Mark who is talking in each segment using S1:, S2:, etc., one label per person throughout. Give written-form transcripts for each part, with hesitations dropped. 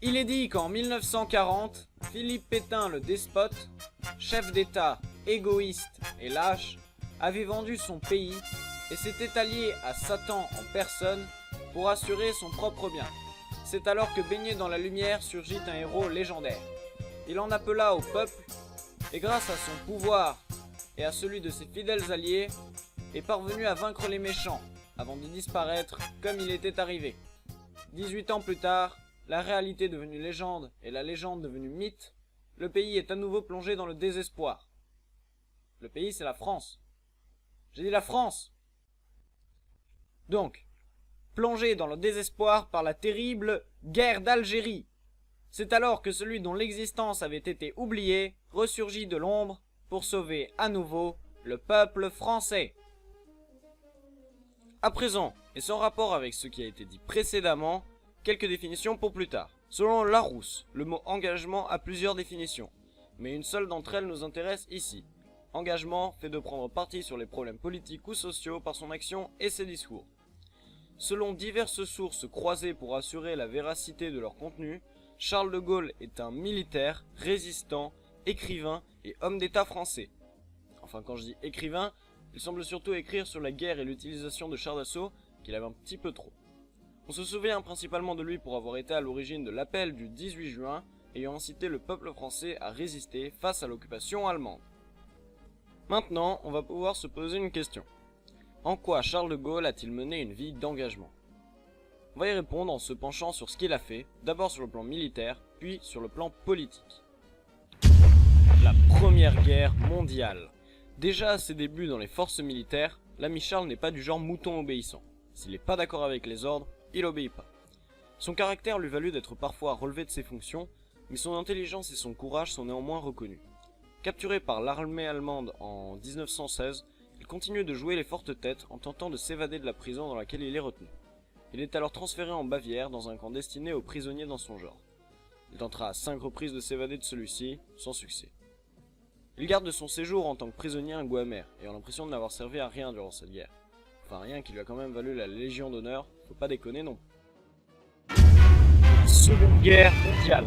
S1: Il est dit qu'en 1940, Philippe Pétain le despote, chef d'État égoïste et lâche, avait vendu son pays et s'était allié à Satan en personne pour assurer son propre bien. C'est alors que baigné dans la lumière surgit un héros légendaire. Il en appela au peuple et grâce à son pouvoir et à celui de ses fidèles alliés, est parvenu à vaincre les méchants avant de disparaître comme il était arrivé. 18 ans plus tard, la réalité devenue légende et la légende devenue mythe, le pays est à nouveau plongé dans le désespoir. Le pays, c'est la France. J'ai dit la France. Donc, plongé dans le désespoir par la terrible guerre d'Algérie. C'est alors que celui dont l'existence avait été oubliée ressurgit de l'ombre pour sauver à nouveau le peuple français. À présent, et sans rapport avec ce qui a été dit précédemment, quelques définitions pour plus tard. Selon Larousse, le mot engagement a plusieurs définitions, mais une seule d'entre elles nous intéresse ici. Engagement fait de prendre parti sur les problèmes politiques ou sociaux par son action et ses discours. Selon diverses sources croisées pour assurer la véracité de leur contenu, Charles de Gaulle est un militaire, résistant, écrivain et homme d'État français. Enfin, quand je dis écrivain, il semble surtout écrire sur la guerre et l'utilisation de chars d'assaut qu'il avait un petit peu trop. On se souvient principalement de lui pour avoir été à l'origine de l'appel du 18 juin, ayant incité le peuple français à résister face à l'occupation allemande. Maintenant, on va pouvoir se poser une question. En quoi Charles de Gaulle a-t-il mené une vie d'engagement? On va y répondre en se penchant sur ce qu'il a fait, d'abord sur le plan militaire, puis sur le plan politique. La Première Guerre mondiale. Déjà à ses débuts dans les forces militaires, l'ami Charles n'est pas du genre mouton obéissant. S'il n'est pas d'accord avec les ordres, il obéit pas. Son caractère lui valut d'être parfois relevé de ses fonctions, mais son intelligence et son courage sont néanmoins reconnus. Capturé par l'armée allemande en 1916, il continue de jouer les fortes têtes en tentant de s'évader de la prison dans laquelle il est retenu. Il est alors transféré en Bavière dans un camp destiné aux prisonniers dans son genre. Il tentera à 5 reprises de s'évader de celui-ci, sans succès. Il garde de son séjour en tant que prisonnier un goût amer, ayant l'impression de n'avoir servi à rien durant cette guerre. Enfin rien qui lui a quand même valu la Légion d'honneur, faut pas déconner non. La Seconde Guerre mondiale.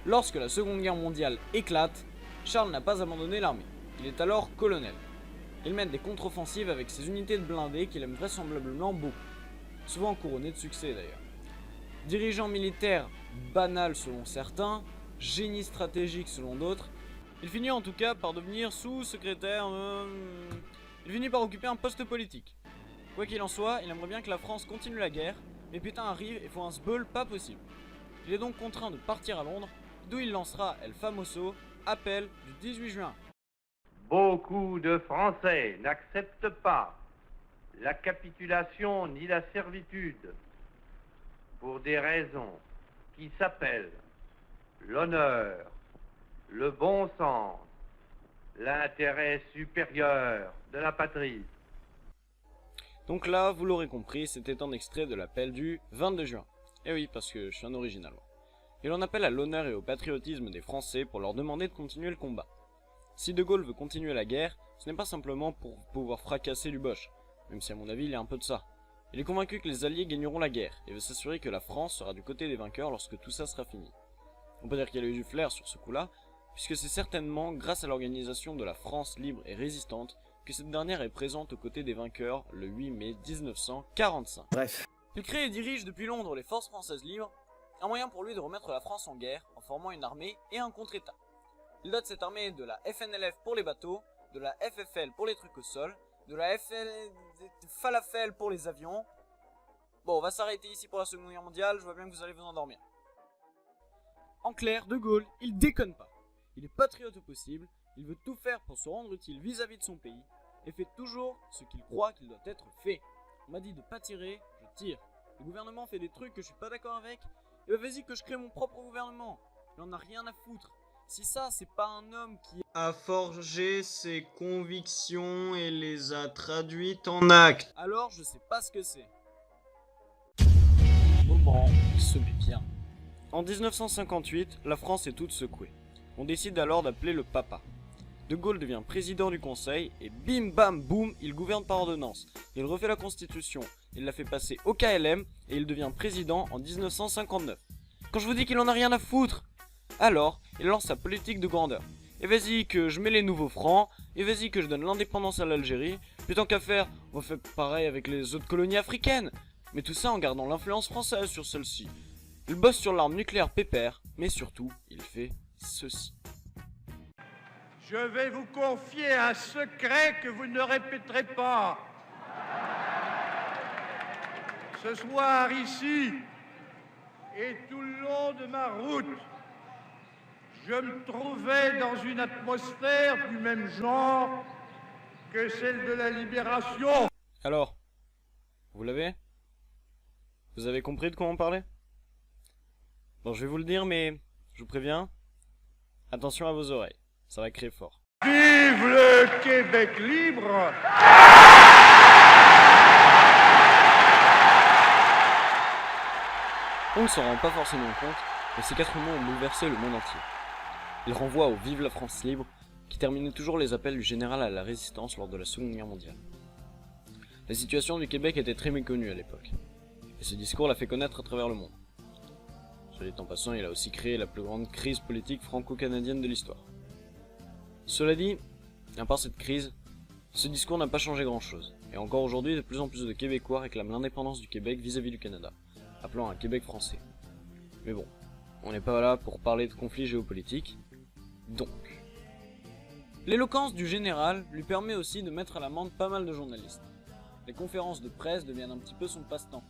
S1: Lorsque la Seconde Guerre mondiale éclate, Charles n'a pas abandonné l'armée. Il est alors colonel. Il mène des contre-offensives avec ses unités de blindés qu'il aime vraisemblablement beaucoup. Souvent couronnées de succès d'ailleurs. Dirigeant militaire banal selon certains, génie stratégique selon d'autres, il finit en tout cas par devenir sous-secrétaire... Il finit par occuper un poste politique. Quoi qu'il en soit, il aimerait bien que la France continue la guerre, mais putain arrive et faut un sbeul pas possible. Il est donc contraint de partir à Londres, d'où il lancera El Famoso, appel du 18 juin.
S2: Beaucoup de Français n'acceptent pas la capitulation ni la servitude pour des raisons qui s'appellent l'honneur, le bon sens, l'intérêt supérieur de la patrie.
S1: Donc là, vous l'aurez compris, c'était un extrait de l'appel du 22 juin. Et oui, parce que je suis un original. Il en appelle à l'honneur et au patriotisme des Français pour leur demander de continuer le combat. Si De Gaulle veut continuer la guerre, ce n'est pas simplement pour pouvoir fracasser du Boche, même si à mon avis il y a un peu de ça. Il est convaincu que les Alliés gagneront la guerre, et veut s'assurer que la France sera du côté des vainqueurs lorsque tout ça sera fini. On peut dire qu'il a eu du flair sur ce coup-là, puisque c'est certainement grâce à l'organisation de la France libre et résistante que cette dernière est présente aux côtés des vainqueurs le 8 mai 1945.
S3: Bref.
S1: Il crée et dirige depuis Londres les forces françaises libres, un moyen pour lui de remettre la France en guerre en formant une armée et un contre-état. Il dote cette armée de la FNLF pour les bateaux, de la FFL pour les trucs au sol, de la Falafel pour les avions. Bon, on va s'arrêter ici pour la Seconde Guerre mondiale, je vois bien que vous allez vous endormir. En clair, De Gaulle, il déconne pas. Il est patriote au possible, il veut tout faire pour se rendre utile vis-à-vis de son pays, et fait toujours ce qu'il croit qu'il doit être fait. On m'a dit de pas tirer, je tire. Le gouvernement fait des trucs que je suis pas d'accord avec, et bah vas-y que je crée mon propre gouvernement. Il en a rien à foutre. Si ça, c'est pas un homme qui a forgé ses convictions et les a traduites en actes, alors je sais pas ce que c'est. Moment, il se met bien. En 1958, la France est toute secouée. On décide alors d'appeler le papa. De Gaulle devient président du conseil et bim bam boum, il gouverne par ordonnance. Il refait la constitution, il l'a fait passer au KLM et il devient président en 1959. Quand je vous dis qu'il en a rien à foutre, alors il lance sa politique de grandeur. Et vas-y que je mets les nouveaux francs, et vas-y que je donne l'indépendance à l'Algérie, puis tant qu'à faire, on fait pareil avec les autres colonies africaines. Mais tout ça en gardant l'influence française sur celle-ci. Il bosse sur l'arme nucléaire pépère, mais surtout, il fait ceci.
S2: Je vais vous confier un secret que vous ne répéterez pas. Ce soir ici, et tout le long de ma route, je me trouvais dans une atmosphère du même genre que celle de la libération.
S1: Alors, vous l'avez? Vous avez compris de quoi on parlait? Bon, je vais vous le dire, mais je vous préviens, attention à vos oreilles, ça va crier fort.
S2: Vive le Québec libre!
S1: On ne s'en rend pas forcément compte, mais ces 4 mots ont bouleversé le monde entier. Ils renvoient au Vive la France libre, qui terminait toujours les appels du général à la résistance lors de la Seconde Guerre mondiale. La situation du Québec était très méconnue à l'époque, et ce discours l'a fait connaître à travers le monde. Soit dit en passant, il a aussi créé la plus grande crise politique franco-canadienne de l'histoire. Cela dit, à part cette crise, ce discours n'a pas changé grand-chose, et encore aujourd'hui, de plus en plus de Québécois réclament l'indépendance du Québec vis-à-vis du Canada, appelant un Québec français. Mais bon, on n'est pas là pour parler de conflits géopolitiques, donc. L'éloquence du général lui permet aussi de mettre à l'amende pas mal de journalistes. Les conférences de presse deviennent un petit peu son passe-temps.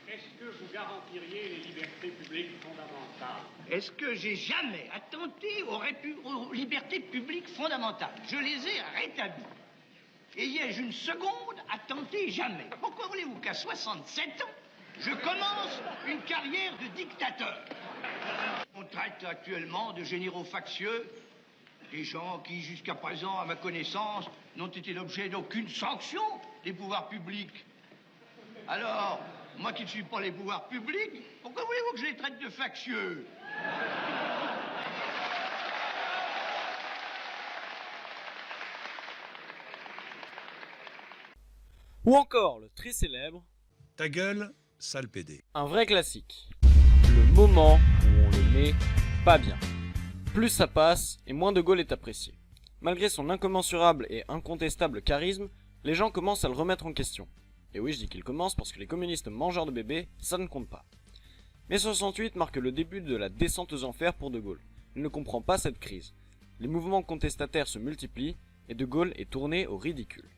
S3: Est-ce que vous garantiriez les libertés publiques fondamentales?
S4: Est-ce que j'ai jamais attenté aux libertés publiques fondamentales? Je les ai rétablies. Et y ai-je une seconde à tenter? Jamais. Pourquoi voulez-vous qu'à 67 ans, je commence une carrière de dictateur? On traite actuellement de généraux factieux, des gens qui, jusqu'à présent, à ma connaissance, n'ont été l'objet d'aucune sanction des pouvoirs publics. Alors, moi qui ne suis pas les pouvoirs publics, pourquoi voulez-vous que je les traite de factieux?
S1: Ou encore le très célèbre
S5: Ta gueule, sale pédé.
S1: un vrai classique. Le moment où on le met pas bien. Plus ça passe, et moins De Gaulle est apprécié. Malgré son incommensurable et incontestable charisme, les gens commencent à le remettre en question. Et oui, je dis qu'il commence parce que les communistes mangeurs de bébés, ça ne compte pas. Mai 68 marque le début de la descente aux enfers pour De Gaulle. Il ne comprend pas cette crise. Les mouvements contestataires se multiplient, et De Gaulle est tourné au ridicule.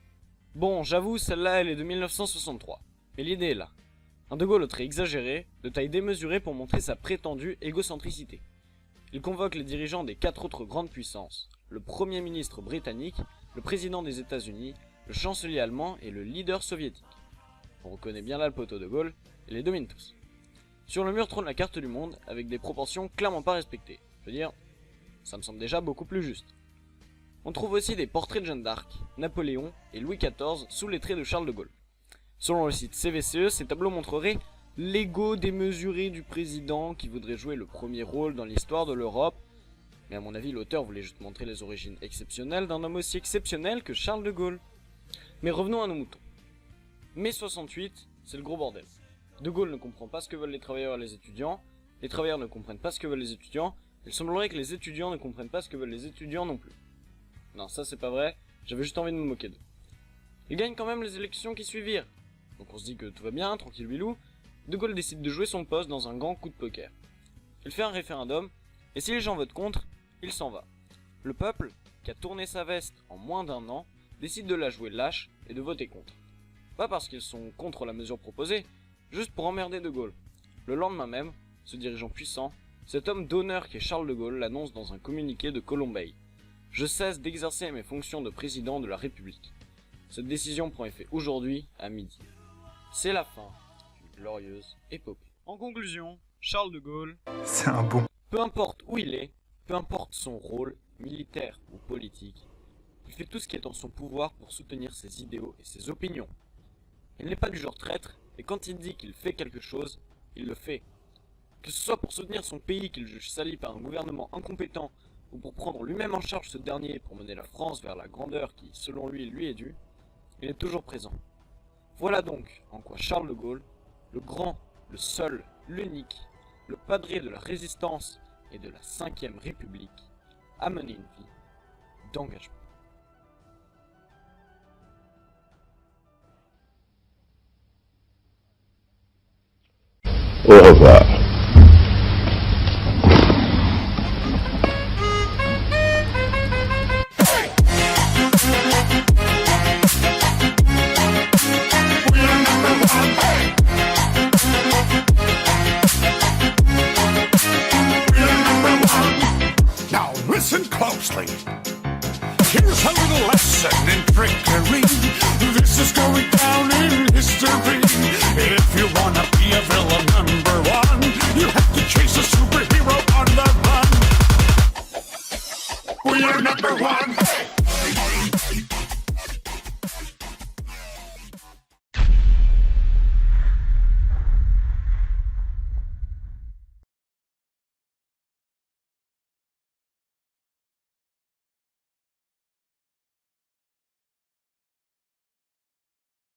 S1: Bon, j'avoue, celle-là, elle est de 1963. Mais l'idée est là. Un De Gaulle au trait exagéré, de taille démesurée pour montrer sa prétendue égocentricité. Il convoque les dirigeants des 4 autres grandes puissances, le Premier ministre britannique, le président des États-Unis, le chancelier allemand et le leader soviétique. On reconnaît bien là le poteau de Gaulle, et les domine tous. Sur le mur trône la carte du monde, avec des proportions clairement pas respectées. Je veux dire, ça me semble déjà beaucoup plus juste. On trouve aussi des portraits de Jeanne d'Arc, Napoléon et Louis XIV sous les traits de Charles de Gaulle. Selon le site CVCE, ces tableaux montreraient l'ego démesuré du président qui voudrait jouer le premier rôle dans l'histoire de l'Europe. Mais à mon avis, l'auteur voulait juste montrer les origines exceptionnelles d'un homme aussi exceptionnel que Charles de Gaulle. Mais revenons à nos moutons. Mai 68, c'est le gros bordel. De Gaulle ne comprend pas ce que veulent les travailleurs et les étudiants ne comprennent pas ce que veulent les étudiants, il semblerait que les étudiants ne comprennent pas ce que veulent les étudiants non plus. Non, ça c'est pas vrai, j'avais juste envie de me moquer d'eux. Ils gagnent quand même les élections qui suivirent. Donc on se dit que tout va bien, tranquille bilou. De Gaulle décide de jouer son poste dans un grand coup de poker. Il fait un référendum, et si les gens votent contre, il s'en va. Le peuple, qui a tourné sa veste en moins d'1 an, décide de la jouer lâche et de voter contre. Pas parce qu'ils sont contre la mesure proposée, juste pour emmerder De Gaulle. Le lendemain même, ce dirigeant puissant, cet homme d'honneur qui est Charles de Gaulle l'annonce dans un communiqué de Colombey. Je cesse d'exercer mes fonctions de président de la République. Cette décision prend effet aujourd'hui à midi. C'est la fin d'une glorieuse épopée. En conclusion, Charles de Gaulle,
S5: C'est un bon.
S1: peu importe où il est, peu importe son rôle, militaire ou politique, il fait tout ce qui est en son pouvoir pour soutenir ses idéaux et ses opinions. Il n'est pas du genre traître, et quand il dit qu'il fait quelque chose, il le fait. Que ce soit pour soutenir son pays qu'il juge sali par un gouvernement incompétent, ou pour prendre lui-même en charge ce dernier pour mener la France vers la grandeur qui, selon lui, lui est due, il est toujours présent. Voilà donc en quoi Charles de Gaulle, le grand, le seul, l'unique, le padré de la résistance et de la 5ème République, a mené une vie d'engagement.
S6: Au revoir.